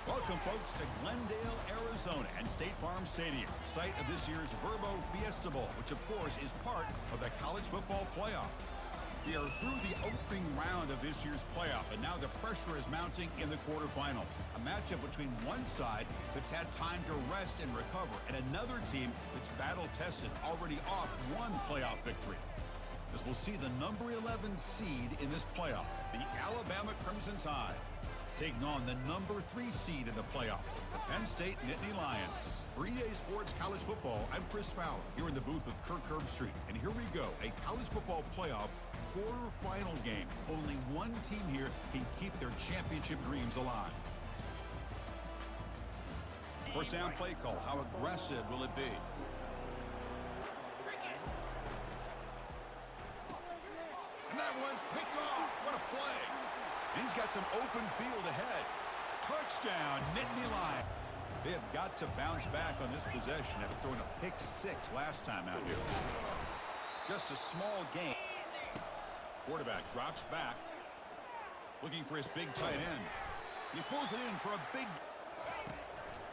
Welcome, folks, to Glendale, Arizona and State Farm Stadium, site of this year's Verbo Fiesta Bowl, which, of course, is part of the college football playoff. We are through the opening round of this year's playoff, and now the pressure is mounting in the quarterfinals. A matchup between one side that's had time to rest and recover, and another team that's battle-tested, already off one playoff victory. As we'll see the number 11 seed in this playoff, the Alabama Crimson Tide, taking on the number 3 seed in the playoff, the Penn State Nittany Lions. For EA Sports College Football, I'm Chris Fowler, here in the booth with Kirk Herbstreit. And here we go, a college football playoff quarterfinal game. Only one team here can keep their championship dreams alive. First down play call. How aggressive will it be? And that one's picked off. What a play. And he's got some open field ahead. Touchdown, Nittany Lions. They have got to bounce back on this possession after throwing a pick 6 last time out here. Just a small gain. Quarterback drops back, looking for his big tight end. He pulls it in for a big...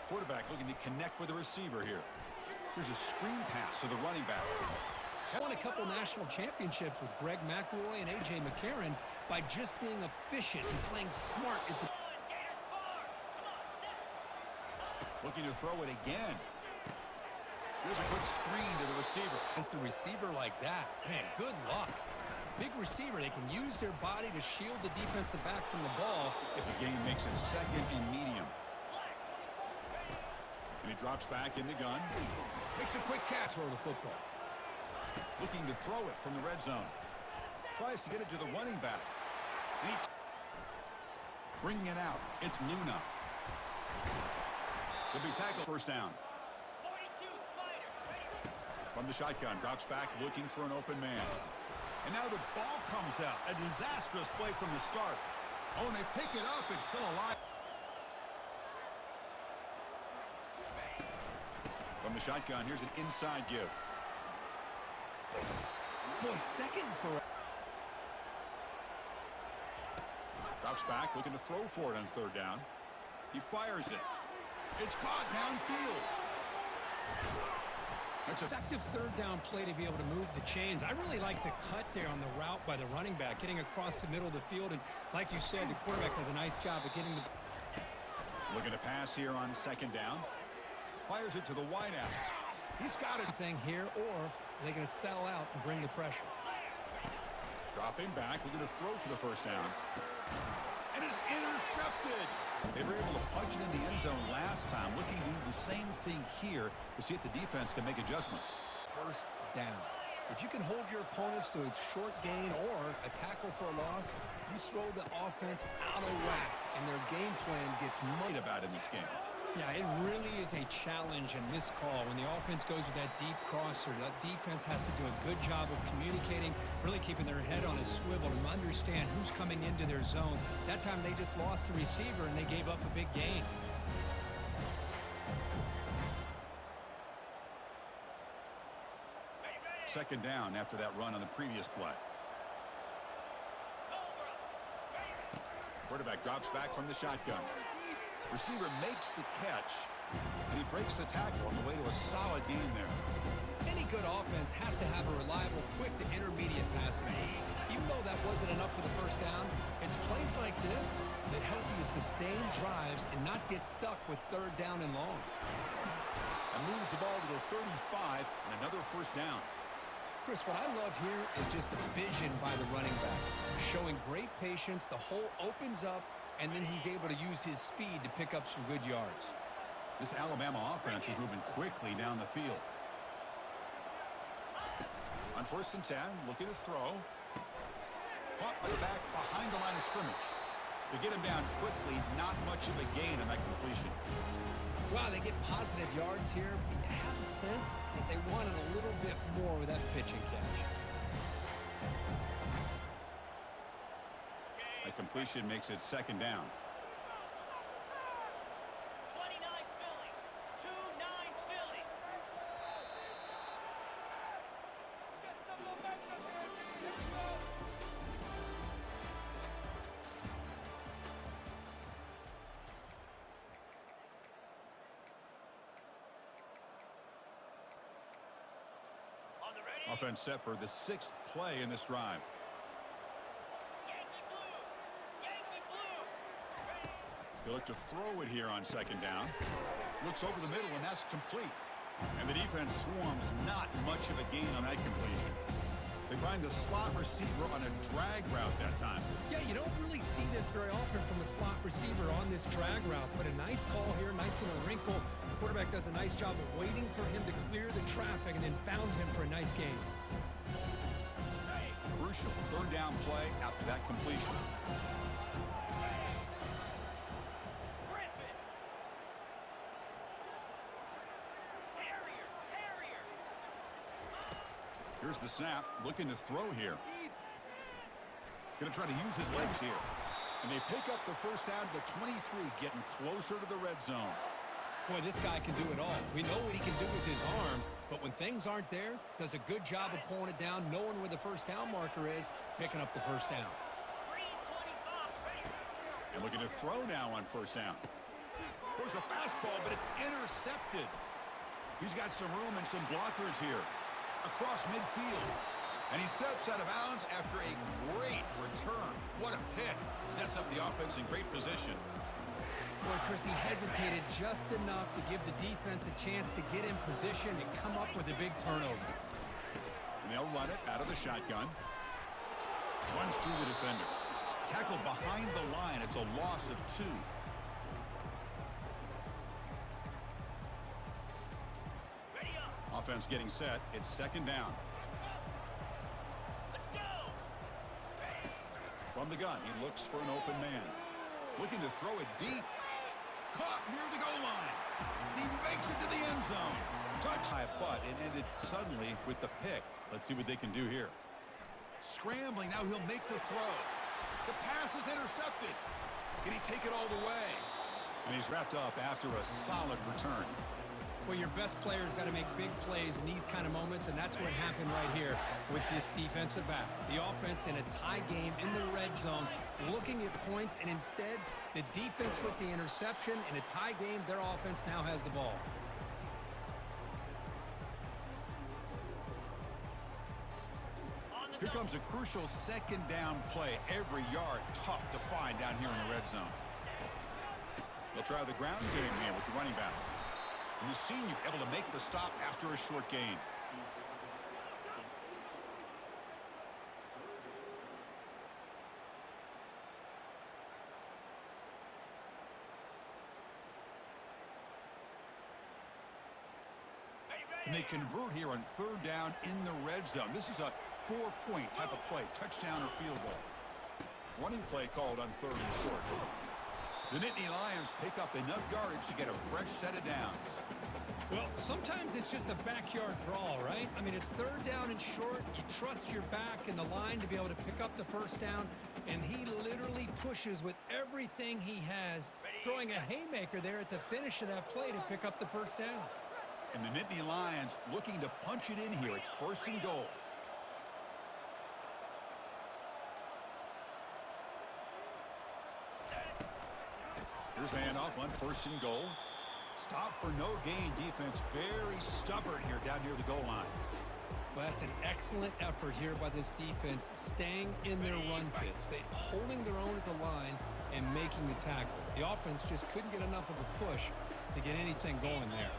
Quarterback looking to connect with the receiver here. Here's a screen pass to the running back. Won a couple national championships with Greg McElroy and A.J. McCarron by just being efficient and playing smart. Looking to throw it again. Here's a quick screen to the receiver. Against a receiver like that, man, good luck. Big receiver, they can use their body to shield the defensive back from the ball. If the game makes it second and medium. And he drops back in the gun. Makes a quick catch. Throw the football. Looking to throw it from the red zone. Tries to get it to the running back. Bringing it out. It's Luna. He'll be tackled. First down. From the shotgun. Drops back looking for an open man. And now the ball comes out. A disastrous play from the start. Oh, and they pick it up. It's still alive. From the shotgun, here's an inside give. Boy, second for... Drops back, looking to throw for it on third down. He fires it. It's caught downfield. It's an effective third down play to be able to move the chains. I really like the cut there on the route by the running back, getting across the middle of the field. And like you said, the quarterback does a nice job of getting the... Looking to pass here on second down. Fires it to the wideout. He's got it. Thing here, or are they going to settle out and bring the pressure? Dropping back, looking to throw for the first down. And it's intercepted. They were able to punch it in the end zone last time, looking to do the same thing here to see if the defense can make adjustments. First down. If you can hold your opponents to a short gain or a tackle for a loss, you throw the offense out of whack, and their game plan gets muddied about in this game. Yeah, it really is a challenge in this call. When the offense goes with that deep crosser, that defense has to do a good job of communicating, really keeping their head on a swivel and understand who's coming into their zone. That time they just lost the receiver and they gave up a big gain. Second down after that run on the previous play. Quarterback drops back from the shotgun. Receiver makes the catch, and he breaks the tackle on the way to a solid gain there. Any good offense has to have a reliable, quick to intermediate passing. Even though that wasn't enough for the first down, it's plays like this that help you sustain drives and not get stuck with third down and long. And moves the ball to the 35 and another first down. Chris, what I love here is just the vision by the running back. Showing great patience, the hole opens up, and then he's able to use his speed to pick up some good yards. This Alabama offense is moving quickly down the field. On first and 10, looking to throw. Caught by the back behind the line of scrimmage. To get him down quickly, not much of a gain on that completion. Wow, they get positive yards here. I have a sense that they wanted a little bit more with that pitch and catch. A completion makes it second down. 29 Philly. 2-9 Philly. Offense set for the 6th play in this drive. Yankee blue. Yankee blue. They look to throw it here on 2nd down. Looks over the middle, and that's complete. And the defense swarms not much of a gain on that completion. They find the slot receiver on a drag route that time. Yeah, you don't really see this very often from a slot receiver on this drag route, but a nice call here, nice little wrinkle. The quarterback does a nice job of waiting for him to clear the traffic and then found him for a nice gain. Crucial 3rd down play after that completion. Griffin. Terrier. Here's the snap, looking to throw here. Going to try to use his legs here. And they pick up the first down to the 23, getting closer to the red zone. Boy, this guy can do it all. We know what he can do with his arm, but when things aren't there, does a good job of pulling it down, knowing where the first down marker is, picking up the first down. Green 25. And looking to throw now on 1st down. Throws a fastball, but it's intercepted. He's got some room and some blockers here. Across midfield. And he steps out of bounds after a great return. What a pick. Sets up the offense in great position. Boy, Chris, he hesitated just enough to give the defense a chance to get in position and come up with a big turnover. And they'll run it out of the shotgun. Runs through the defender. Tackled behind the line. It's a loss of 2. Ready up. Offense getting set. It's 2nd down. Let's go. From the gun, he looks for an open man. Looking to throw it deep. Caught near the goal line. He makes it to the end zone. Touch, but it ended suddenly with the pick. Let's see what they can do here. Scrambling, now he'll make the throw. The pass is intercepted. Can he take it all the way? And he's wrapped up after a solid return. Well, your best player's got to make big plays in these kind of moments, and that's what happened right here with this defensive back. The offense in a tie game in the red zone, looking at points, and instead, the defense with the interception. In a tie game, their offense now has the ball. Here comes a crucial 2nd down play. Every yard tough to find down here in the red zone. They'll try the ground game here with the running back. And the senior able to make the stop after a short gain. And they convert here on 3rd down in the red zone. This is a 4-point type of play, touchdown or field goal. Running play called on 3rd and short. The Nittany Lions pick up enough yardage to get a fresh set of downs. Well, sometimes it's just a backyard brawl, right? I mean, it's 3rd down and short. You trust your back and the line to be able to pick up the first down, and he literally pushes with everything he has, throwing a haymaker there at the finish of that play to pick up the first down. And the Nittany Lions looking to punch it in here. It's 1st and goal. Here's the handoff on 1st and goal. Stop for no gain defense. Very stubborn here down near the goal line. Well, that's an excellent effort here by this defense, staying in their run fits, holding their own at the line and making the tackle. The offense just couldn't get enough of a push to get anything going there.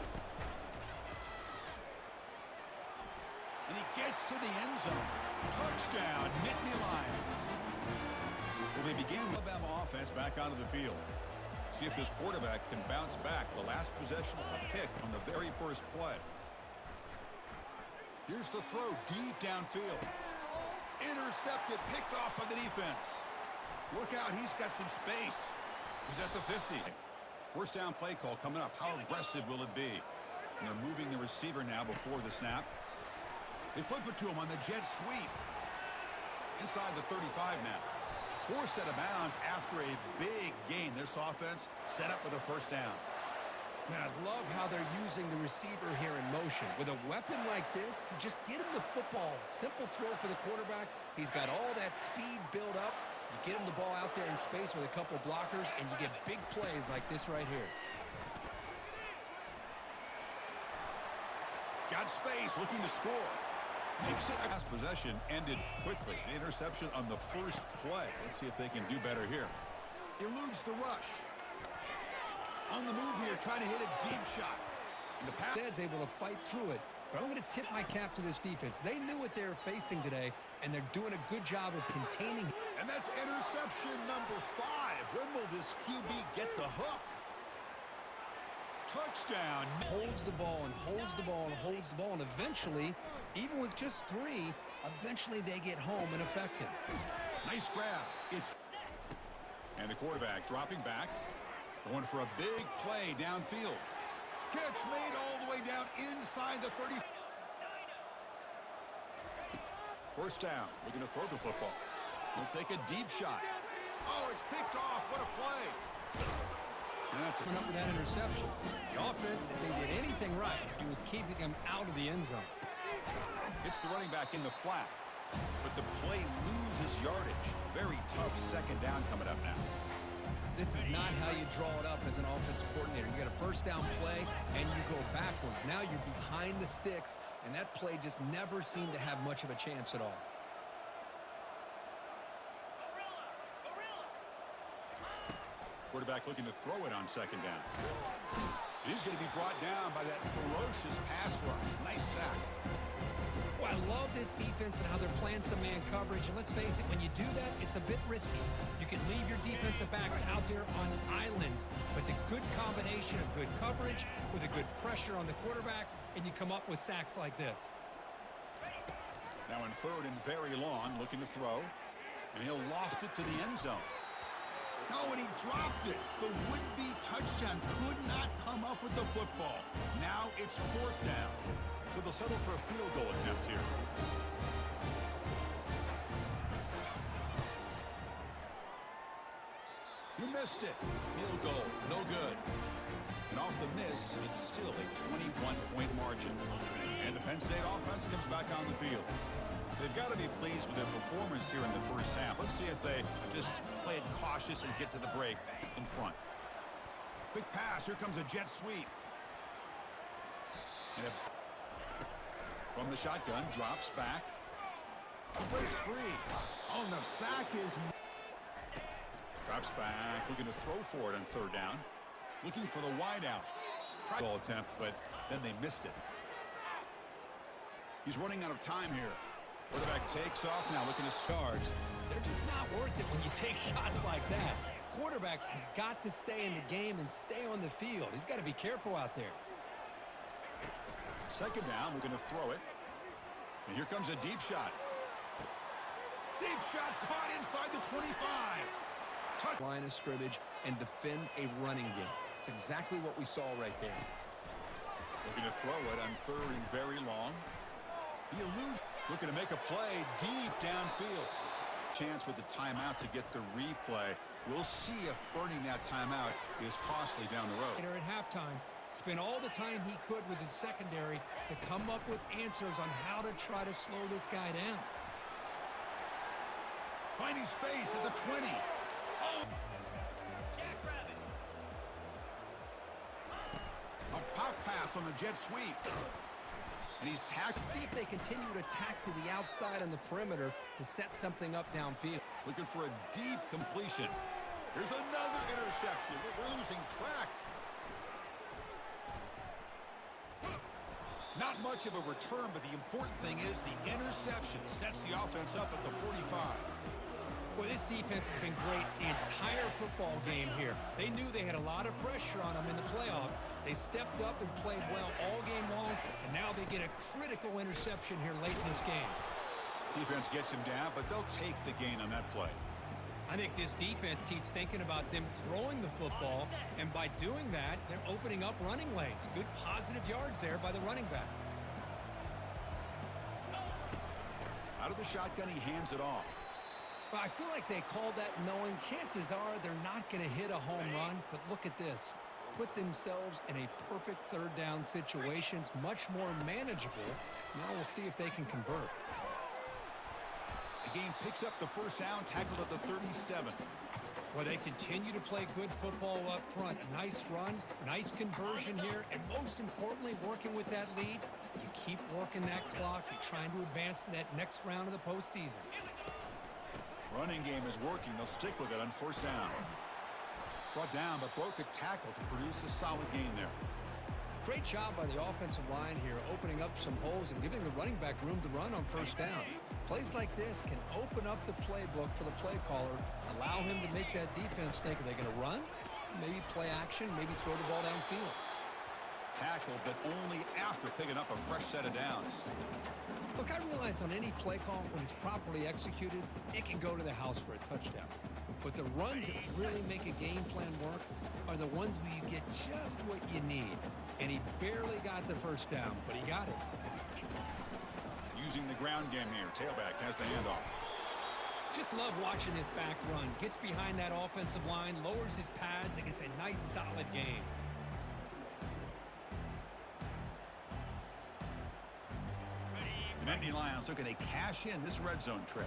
And he gets to the end zone. Touchdown, Nittany Lions. Well, they began Alabama offense back onto the field. See if this quarterback can bounce back. The last possession, a pick on the very first play. Here's the throw deep downfield. Intercepted, picked off by the defense. Look out, he's got some space. He's at the 50. First down play call coming up. How aggressive will it be? And they're moving the receiver now before the snap. They flip it to him on the jet sweep. Inside the 35 now. Forced out of bounds after a big gain. This offense set up with a first down. Man, I love how they're using the receiver here in motion. With a weapon like this, you just get him the football. Simple throw for the quarterback. He's got all that speed built up. You get him the ball out there in space with a couple blockers, and you get big plays like this right here. Got space, looking to score. Makes it. Last possession ended quickly. An interception on the first play. Let's see if they can do better here. Eludes the rush. On the move here, trying to hit a deep shot. And the pass. Ted's able to fight through it. But I'm going to tip my cap to this defense. They knew what they were facing today, and they're doing a good job of containing. And that's interception number 5. When will this QB get the hook? Touchdown. Holds the ball and holds the ball and holds the ball, and eventually, even with just 3, eventually they get home and effective. Nice grab. And the quarterback dropping back, going for a big play downfield. Catch made all the way down inside the 30. First down. Looking to throw the football. He'll take a deep shot. Oh, it's picked off. What a play. And that's Coming up with that interception. The offense, if they did anything right, it was keeping them out of the end zone. It's the running back in the flat. But the play loses yardage. Very tough second down coming up now. This is not how you draw it up as an offensive coordinator. You got a first down play, and you go backwards. Now you're behind the sticks, and that play just never seemed to have much of a chance at all. Quarterback looking to throw it on second down. He's going to be brought down by that ferocious pass rush. Nice sack. Well, I love this defense and how they're playing some man coverage. And let's face it, when you do that, it's a bit risky. You can leave your defensive backs out there on islands, but the good combination of good coverage with a good pressure on the quarterback, and you come up with sacks like this. Now in third and very long, looking to throw. And he'll loft it to the end zone. Oh, and he dropped it. The would-be touchdown could not come up with the football. Now it's fourth down. So they'll settle for a field goal attempt here. You missed it. Field goal, no good. And off the miss, it's still a 21-point margin. And the Penn State offense comes back on the field. They've got to be pleased with their performance here in the first half. Let's see if they just play it cautious and get to the break in front. Quick pass. Here comes a jet sweep. And from the shotgun, drops back. Breaks free. Oh, the sack is... Drops back, looking to throw for it on third down. Looking for the wide out. Goal attempt, but then they missed it. He's running out of time here. Quarterback takes off now, looking to Yards. They're just not worth it when you take shots like that. Quarterbacks have got to stay in the game and stay on the field. He's got to be careful out there. Second down, looking to throw it. And here comes a deep shot. Deep shot caught inside the 25. Touch. Line of scrimmage and defend a running game. It's exactly what we saw right there. Looking to throw it on third and very long. He eludes. Looking to make a play deep downfield. Chance with the timeout to get the replay. We'll see if burning that timeout is costly down the road. At halftime, spent all the time he could with his secondary to come up with answers on how to try to slow this guy down. Finding space at the 20. Oh! A pop pass on the jet sweep. And he's tackled. See if they continue to tack to the outside on the perimeter to set something up downfield. Looking for a deep completion. Here's another interception. We're losing track. Not much of a return, but the important thing is the interception sets the offense up at the 45. Well, this defense has been great the entire football game here. They knew they had a lot of pressure on them in the playoff. They stepped up and played well all game long, and now they get a critical interception here late in this game. Defense gets him down, but they'll take the gain on that play. I think this defense keeps thinking about them throwing the football, and by doing that, they're opening up running lanes. Good positive yards there by the running back. Out of the shotgun, he hands it off. Well, I feel like they called that knowing chances are they're not going to hit a home run, but look at this. Put themselves in a perfect third down situation. It's much more manageable. Now we'll see if they can convert. The game picks up the first down, tackled at the 37. Well, they continue to play good football up front. A nice run, nice conversion here, and most importantly, working with that lead, you keep working that clock and trying to advance to that next round of the postseason. Running game is working. They'll stick with it on first down. Brought down, but broke a tackle to produce a solid gain there. Great job by the offensive line here, opening up some holes and giving the running back room to run on first down. Plays like this can open up the playbook for the play caller, allow him to make that defense think, are they going to run? Maybe play action, maybe throw the ball downfield. Tackled, but only after picking up a fresh set of downs. Look, I realize on any play call, when it's properly executed, it can go to the house for a touchdown. But the runs that really make a game plan work are the ones where you get just what you need. And he barely got the first down, but he got it. Using the ground game here. Tailback has the handoff. Just love watching this back run. Gets behind that offensive line, lowers his pads, and gets a nice, solid gain. The Nittany Lions looking to cash in this red zone trip.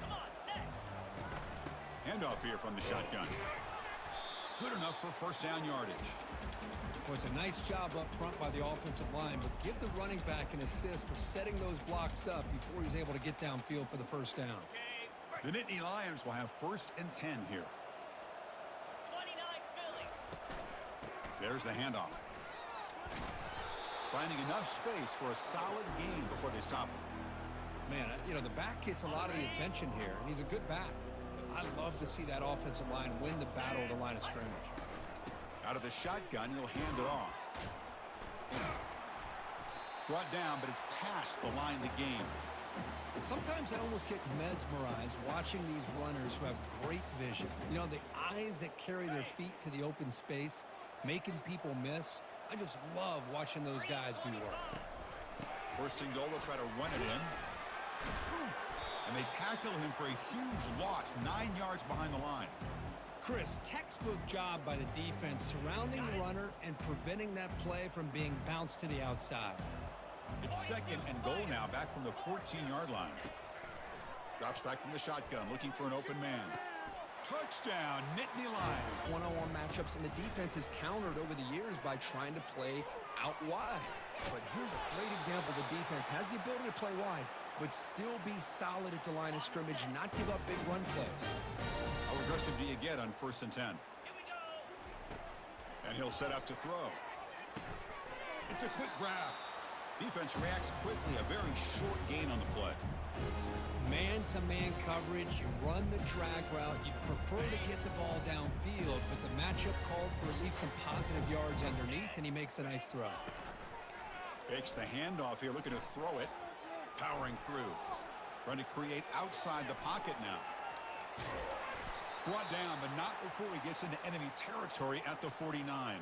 Come on, set. Handoff here from the shotgun. Good enough for first down yardage. Was a nice job up front by the offensive line, but give the running back an assist for setting those blocks up before he's able to get downfield for the first down. The Nittany Lions will have 1st and 10 here. 29 Philly. There's the handoff. Finding enough space for a solid gain before they stop him. Man, you know, the back gets a lot of the attention here, and he's a good back. I love to see that offensive line win the battle at the line of scrimmage. Out of the shotgun, he'll hand it off. Brought down, but it's past the line to gain. Sometimes I almost get mesmerized watching these runners who have great vision. You know, the eyes that carry their feet to the open space, making people miss. I just love watching those guys do work. 1st and goal, they'll try to run it in. And they tackle him for a huge loss, 9 yards behind the line. Chris, textbook job by the defense surrounding the runner and preventing that play from being bounced to the outside. It's 2nd and goal now, back from the 14-yard line. Drops back from the shotgun, looking for an open man. Touchdown, Nittany Lions. One-on-one matchups, and the defense is countered over the years by trying to play out wide. But here's a great example. The defense has the ability to play wide, but still be solid at the line of scrimmage, not give up big run plays. How aggressive do you get on 1st and 10? Here we go. And he'll set up to throw. It's a quick grab. Defense reacts quickly, a very short gain on the play. Man-to-man coverage, you run the drag route, you prefer to get the ball downfield, but the matchup called for at least some positive yards underneath, and he makes a nice throw. Fakes the handoff here, looking to throw it. Powering through. Trying to create outside the pocket now. Brought down, but not before he gets into enemy territory at the 49.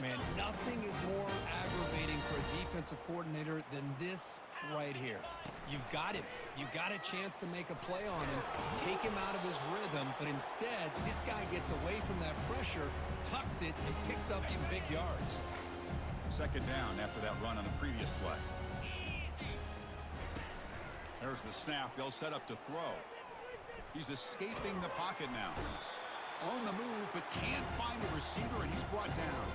Man, nothing is more aggravating for a defensive coordinator than this right here. You've got him. You've got a chance to make a play on him, take him out of his rhythm, but instead, this guy gets away from that pressure, tucks it, and picks up some big yards. 2nd down after that run on the previous play. There's the snap. They'll set up to throw. He's escaping the pocket now. On the move, but can't find a receiver, and he's brought down.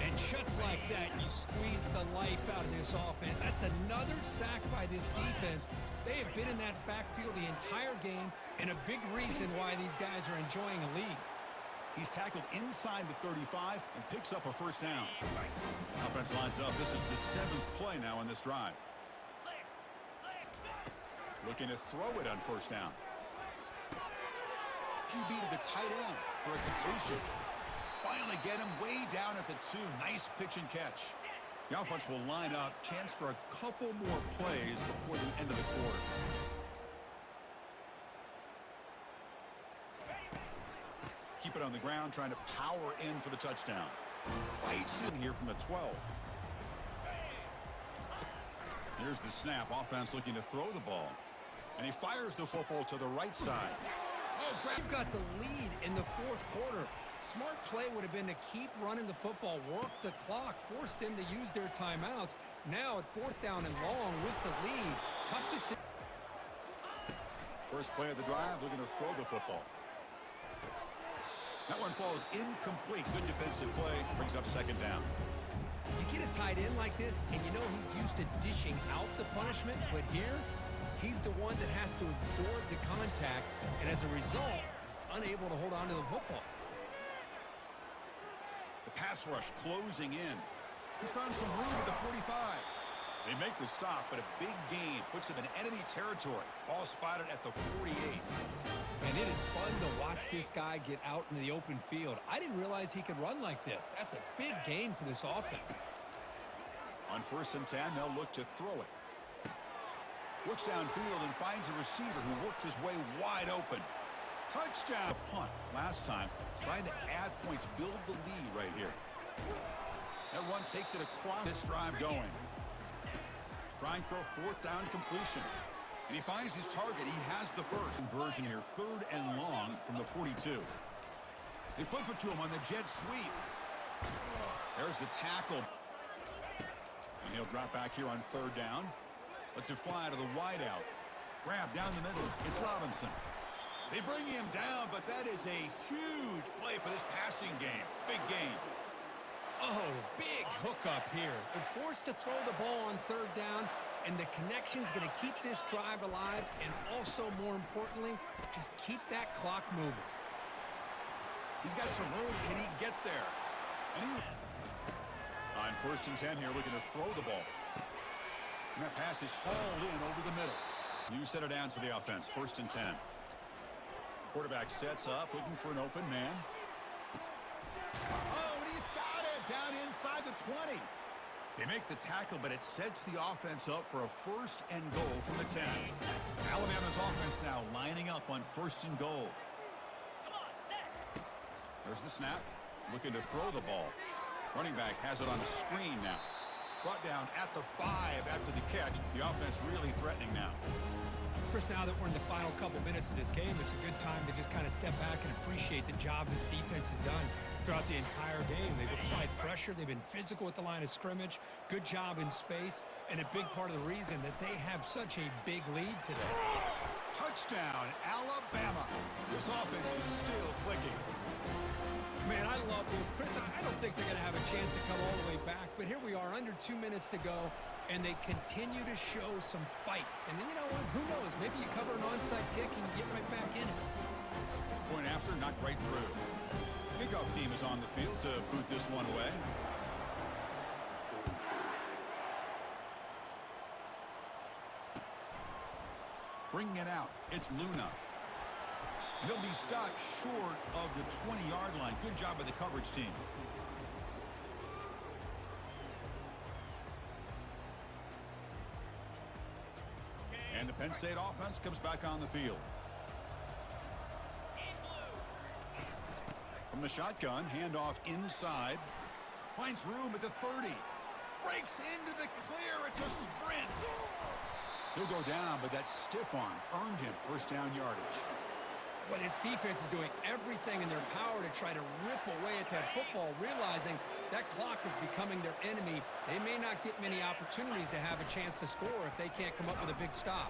And just like that, you squeeze the life out of this offense. That's another sack by this defense. They have been in that backfield the entire game, and a big reason why these guys are enjoying a lead. He's tackled inside the 35 and picks up a first down. Offense lines up. This is the 7th play now in this drive. Looking to throw it on first down. QB to the tight end for a completion. Finally get him way down at the 2. Nice pitch and catch. The offense will line up. Chance for a couple more plays before the end of the quarter. Keep it on the ground, trying to power in for the touchdown. Fights in here from the 12. Here's the snap. Offense looking to throw the ball. And he fires the football to the right side. Oh, great. You've got the lead in the 4th quarter. Smart play would have been to keep running the football, work the clock, force them to use their timeouts. Now at 4th down and long with the lead. Tough to see. First play of the drive, looking to throw the football. That one falls incomplete. Good defensive play. Brings up 2nd down. You You get a tight end like this, and you know he's used to dishing out the punishment, but here, he's the one that has to absorb the contact, and as a result, he's unable to hold on to the football. The pass rush closing in. He's found some room at the 45. They make the stop, but a big gain puts them in enemy territory. Ball spotted at the 48. And it is fun to watch this guy get out in the open field. I didn't realize he could run like this. That's a big gain for this offense. On 1st and 10, they'll look to throw it. Looks downfield and finds a receiver who worked his way wide open. Touchdown. Punt last time, trying to add points, build the lead right here. That run takes it across this drive going. Trying for a 4th down completion. And he finds his target. He has the first conversion here. 3rd and long from the 42. They flip it to him on the jet sweep. There's the tackle. And he'll drop back here on 3rd down. Lets it fly to the wideout. Grab down the middle. It's Robinson. They bring him down, but that is a huge play for this passing game. Big game. Oh, big hookup here. They're forced to throw the ball on 3rd down, and the connection's going to keep this drive alive, and also, more importantly, just keep that clock moving. He's got some room. Can he get there? And on 1st and 10 here, looking to throw the ball. And that pass is hauled in over the middle. New set of downs for the offense. 1st and 10. Quarterback sets up, looking for an open man. Oh, and he's got it down inside the 20. They make the tackle, but it sets the offense up for a 1st and goal from the 10. Alabama's offense now lining up on 1st and goal. Come on, set. There's the snap. Looking to throw the ball. Running back has it on the screen now. Brought down at the 5 after the catch. The offense really threatening now. Chris, now that we're in the final couple minutes of this game, it's a good time to just kind of step back and appreciate the job this defense has done throughout the entire game. They've applied pressure. They've been physical at the line of scrimmage. Good job in space. And a big part of the reason that they have such a big lead today. Touchdown, Alabama. This offense is still clicking. Man, I love this. Chris, I don't think they're going to have a chance to come all the way back, but here we are, under 2 minutes to go, and they continue to show some fight. And then, you know what? Who knows? Maybe you cover an onside kick and you get right back in it. Point after, knocked right through. Kickoff team is on the field to boot this one away. Bringing it out, it's Luna. And he'll be stopped short of the 20-yard line. Good job by the coverage team. And the Penn State offense comes back on the field. From the shotgun, handoff inside. Finds room at the 30. Breaks into the clear. It's a sprint. He'll go down, but that stiff arm earned him 1st down yardage. But his defense is doing everything in their power to try to rip away at that football, realizing that clock is becoming their enemy. They may not get many opportunities to have a chance to score if they can't come up with a big stop.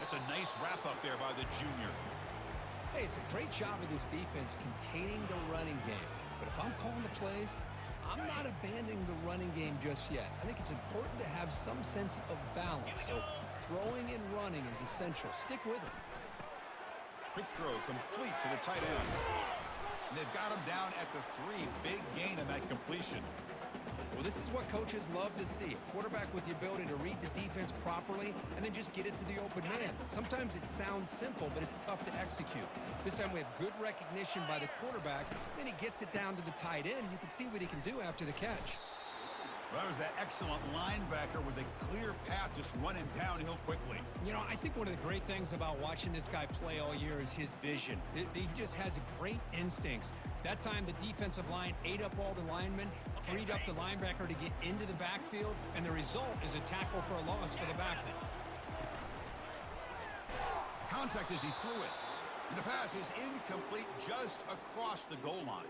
That's a nice wrap-up there by the junior. Hey, it's a great job of this defense containing the running game. But if I'm calling the plays, I'm not abandoning the running game just yet. I think it's important to have some sense of balance. So throwing and running is essential. Stick with it. Quick throw complete to the tight end. And they've got him down at the 3. Big gain in that completion. Well, this is what coaches love to see. A quarterback with the ability to read the defense properly and then just get it to the open man. Sometimes it sounds simple, but it's tough to execute. This time we have good recognition by the quarterback. Then he gets it down to the tight end. You can see what he can do after the catch. Well, that was that excellent linebacker with a clear path just running downhill quickly. You know, I think one of the great things about watching this guy play all year is his vision. He just has great instincts. That time, the defensive line ate up all the linemen, freed up the linebacker to get into the backfield, and the result is a tackle for a loss for the backman. Contact as he threw it. And the pass is incomplete just across the goal line.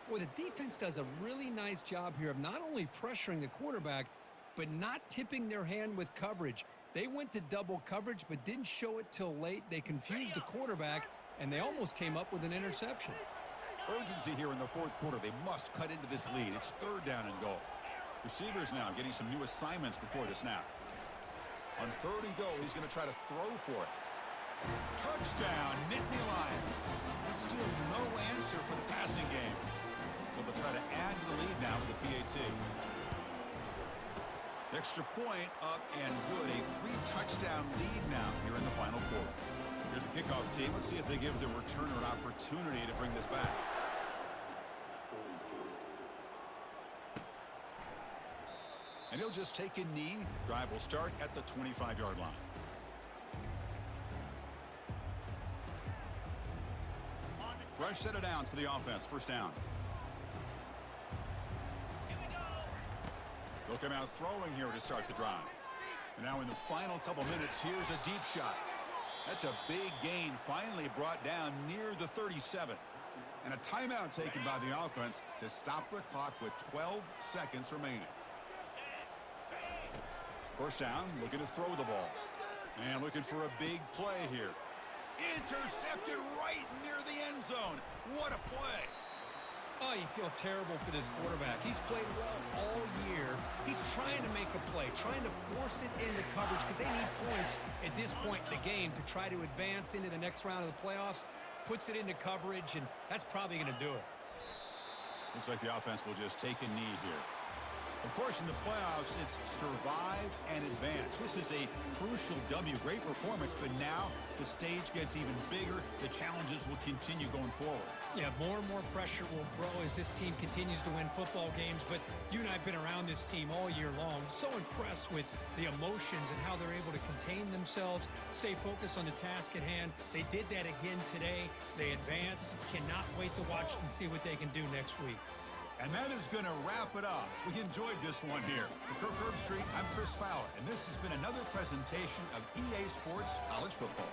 Boy, the defense does a really nice job here of not only pressuring the quarterback, but not tipping their hand with coverage. They went to double coverage, but didn't show it till late. They confused the quarterback, and they almost came up with an interception. Urgency here in the 4th quarter. They must cut into this lead. It's 3rd down and goal. Receivers now getting some new assignments before the snap. On 3rd and go, he's going to try to throw for it. Touchdown, Nittany Lions. Still no answer for the passing game. But they'll try to add to the lead now with the PAT. Extra point up and good. A 3-touchdown lead now here in the final quarter. Here's the kickoff team. Let's see if they give the returner an opportunity to bring this back. And he'll just take a knee. Drive will start at the 25-yard line. Fresh set of downs for the offense. First down. They'll come out throwing here to start the drive. And now in the final couple minutes, here's a deep shot. That's a big gain, finally brought down near the 37. And a timeout taken by the offense to stop the clock with 12 seconds remaining. First down, looking to throw the ball. And looking for a big play here. Intercepted right near the end zone. What a play. Oh, you feel terrible for this quarterback. He's played well all year. He's trying to make a play, trying to force it into coverage because they need points at this point in the game to try to advance into the next round of the playoffs. Puts it into coverage, and that's probably going to do it. Looks like the offense will just take a knee here. Of course, in the playoffs, it's survive and advance. This is a crucial W. Great performance, but now the stage gets even bigger. The challenges will continue going forward. Yeah, more and more pressure will grow as this team continues to win football games, but you and I have been around this team all year long. So impressed with the emotions and how they're able to contain themselves, stay focused on the task at hand. They did that again today. They advance. Cannot wait to watch and see what they can do next week. And that is going to wrap it up. We enjoyed this one here. For Kirk Herbstreit, I'm Chris Fowler, and this has been another presentation of EA Sports College Football.